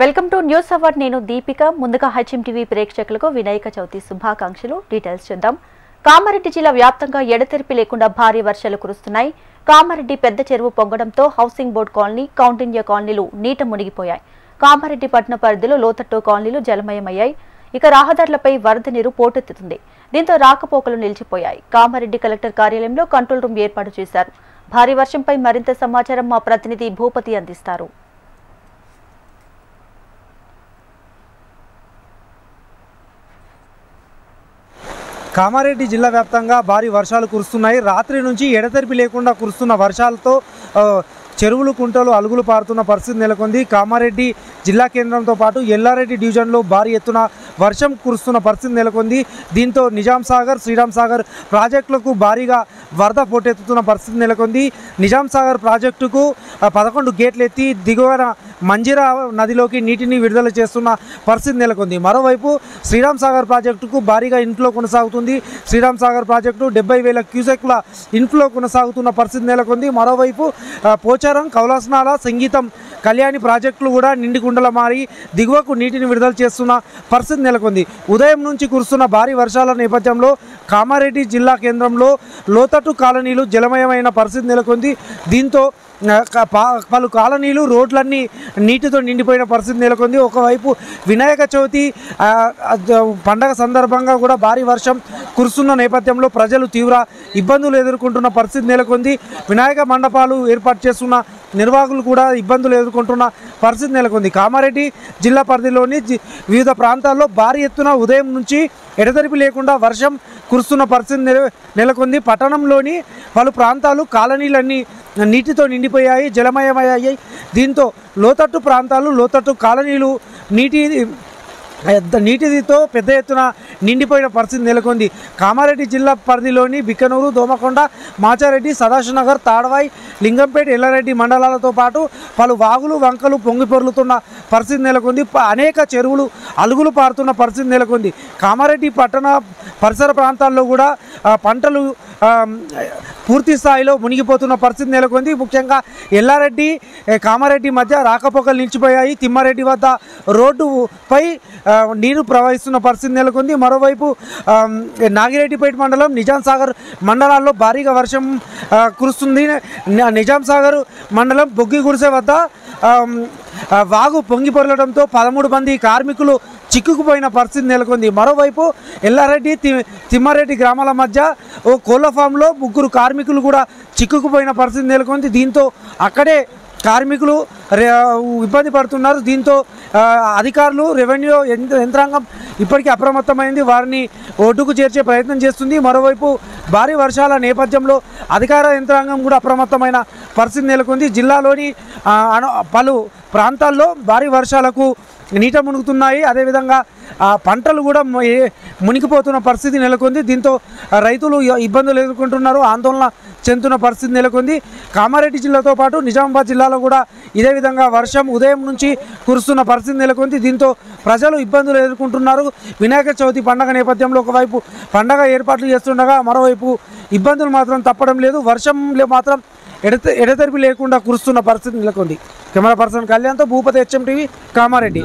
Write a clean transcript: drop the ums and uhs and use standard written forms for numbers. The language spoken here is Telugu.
Welcome to news hour. నేను దీపిక. ముందుగా హెచ్ఎం టీవీ ప్రేక్షకులకు వినాయక చవితి శుభాకాంక్షలు. డీటెయిల్స్ చూద్దాం. కామారెడ్డి జిల్లా వ్యాప్తంగా ఎడతెరిపి లేకుండా భారీ వర్షాలు కురుస్తున్నాయి. కామారెడ్డి పెద్ద చెరువు పొంగడంతో హౌసింగ్ బోర్డు కాలనీ, కౌంట్ ఇండియా కాలనీలు నీట మునిగిపోయాయి. కామారెడ్డి పట్టణ పరిధిలో లోతట్టు కాలనీలు జలమయమయ్యాయి. ఇక రహదారులపై వరద నీరు పోటెత్తుతుంది. దీంతో రాకపోకలు నిలిచిపోయాయి. కామారెడ్డి కలెక్టర్ కార్యాలయంలో కంట్రోల్ రూమ్ ఏర్పాటు చేశారు. భారీ వర్షంపై మరింత సమాచారం మా ప్రతినిధి భూపతి అందిస్తారు. కామారెడ్డి జిల్లా వ్యాప్తంగా భారీ వర్షాలు కురుస్తున్నాయి. రాత్రి నుంచి ఎడతెరిపి లేకుండా కురుస్తున్న వర్షాలతో చెరువులు, కుంటలు, అలుగులు పారుతున్న పరిస్థితి నెలకొంది. కామారెడ్డి జిల్లా కేంద్రంతో పాటు ఎల్లారెడ్డి డివిజన్లో భారీ ఎత్తున వర్షం కురుస్తున్న పరిస్థితి నెలకొంది. దీంతో నిజాం సాగర్, శ్రీరామ్ సాగర్ ప్రాజెక్టులకు భారీగా వరద పోటెత్తుతున్న పరిస్థితి నెలకొంది. నిజాం సాగర్ ప్రాజెక్టుకు 11 గేట్లు ఎత్తి దిగువన మంజిరా నదిలోకి నీటిని విడుదల చేస్తున్న పరిస్థితి నెలకొంది. మరోవైపు శ్రీరామ్ సాగర్ ప్రాజెక్టుకు భారీగా ఇన్ఫ్లో కొనసాగుతుంది. శ్రీరామ్ సాగర్ ప్రాజెక్టు 70,000 క్యూసెక్ల ఇన్ఫ్లో కొనసాగుతున్న పరిస్థితి నెలకొంది. మరోవైపు పోచారం, కౌలాసనాల, సంగీతం, కళ్యాణి ప్రాజెక్టులు కూడా నిండి కుండల మారి దిగువకు నీటిని విడుదల చేస్తున్న పరిస్థితి నెలకొంది. ఉదయం నుంచి కురుస్తున్న భారీ వర్షాల నేపథ్యంలో కామారెడ్డి జిల్లా కేంద్రంలో లోతట్టు కాలనీలు జలమయమైన పరిస్థితి నెలకొంది. దీంతో పలు కాలనీలు, రోడ్లన్నీ నీటితో నిండిపోయిన పరిస్థితి నెలకొంది. ఒకవైపు వినాయక చవితి పండగ సందర్భంగా కూడా భారీ వర్షం కురుస్తున్న నేపథ్యంలో ప్రజలు తీవ్ర ఇబ్బందులు ఎదుర్కొంటున్న పరిస్థితి నెలకొంది. వినాయక మండపాలు ఏర్పాటు చేస్తున్న నిర్వాహకులు కూడా ఇబ్బందులు ఎదుర్కొంటున్న పరిస్థితి నెలకొంది. కామారెడ్డి జిల్లా పరిధిలోని వివిధ ప్రాంతాల్లో భారీ ఎత్తున ఉదయం నుంచి ఎడతెరిపి లేకుండా వర్షం కురుస్తున్న పరిస్థితి నెలకొంది. పట్టణంలోని పలు ప్రాంతాలు, కాలనీలన్నీ నీటితో నిండిపోయాయి, జలమయమయ్యాయి. దీంతో లోతట్టు ప్రాంతాలు, లోతట్టు కాలనీలు నీటితో పెద్ద ఎత్తున నిండిపోయిన పరిస్థితి నెలకొంది. కామారెడ్డి జిల్లా పరిధిలోని బిక్కనూరు, దోమకొండ, మాచారెడ్డి, సదాశివనగర్, తాడవాయి, లింగంపేట, ఎల్లారెడ్డి మండలాలతో పాటు పలు వాగులు, వంకలు పొంగిపొర్లుతున్న పరిస్థితి నెలకొంది. అనేక చెరువులు అలుగులు పారుతున్న పరిస్థితి నెలకొంది. కామారెడ్డి పట్టణ పరిసర ప్రాంతాల్లో కూడా పంటలు పూర్తి స్థాయిలో మునిగిపోతున్న పరిస్థితి నెలకొంది. ముఖ్యంగా ఎల్లారెడ్డి, కామారెడ్డి మధ్య రాకపోకలు నిలిచిపోయాయి. తిమ్మారెడ్డి వద్ద రోడ్డుపై నీరు ప్రవహిస్తున్న పరిస్థితి నెలకొంది. మరోవైపు నాగిరెడ్డిపేట మండలం, నిజాం సాగర్ మండలాల్లో భారీగా వర్షం కురుస్తుంది. నిజాం సాగర్ మండలం బొగ్గి గుడిసె వద్ద వాగు పొంగి పొరలడంతో 13 మంది కార్మికులు చిక్కుకుపోయిన పరిస్థితి నెలకొంది. మరోవైపు ఎల్లారెడ్డి, తిమ్మారెడ్డి గ్రామాల మధ్య ఓ కోళ్ల ఫామ్లో 3 కార్మికులు కూడా చిక్కుకుపోయిన పరిస్థితి నెలకొంది. దీంతో అక్కడే కార్మికులు ఇబ్బంది పడుతున్నారు. దీంతో అధికారులు, రెవెన్యూ యంత్రాంగం ఇప్పటికీ అప్రమత్తమైంది. వారిని ఒడ్డుకు చేర్చే ప్రయత్నం చేస్తుంది. మరోవైపు భారీ వర్షాల నేపథ్యంలో అధికార యంత్రాంగం కూడా అప్రమత్తమైన పరిస్థితి నెలకొంది. జిల్లాలోని పలు ప్రాంతాల్లో భారీ వర్షాలకు నీట మునుగుతున్నాయి. అదేవిధంగా పంటలు కూడా మునిగిపోతున్న పరిస్థితి నెలకొంది. దీంతో రైతులు ఇబ్బందులు ఎదుర్కొంటున్నారు, ఆందోళన చెందుతున్న పరిస్థితి నెలకొంది. కామారెడ్డి జిల్లాతో పాటు నిజామాబాద్ జిల్లాలో కూడా ఇదే విధంగా వర్షం ఉదయం నుంచి కురుస్తున్న పరిస్థితి నెలకొంది. దీంతో ప్రజలు ఇబ్బందులు ఎదుర్కొంటున్నారు. వినాయక చవితి పండగ నేపథ్యంలో ఒకవైపు పండగ ఏర్పాట్లు చేస్తుండగా మరోవైపు ఇబ్బందులు మాత్రం తప్పడం లేదు. వర్షంలో మాత్రం ఎడతెరిపి లేకుండా కురుస్తున్న పరిస్థితి నెలకొంది. కెమెరా పర్సన్ కళ్యాణ్తో భూపతి, హెచ్ఎం టీవీ, కామారెడ్డి.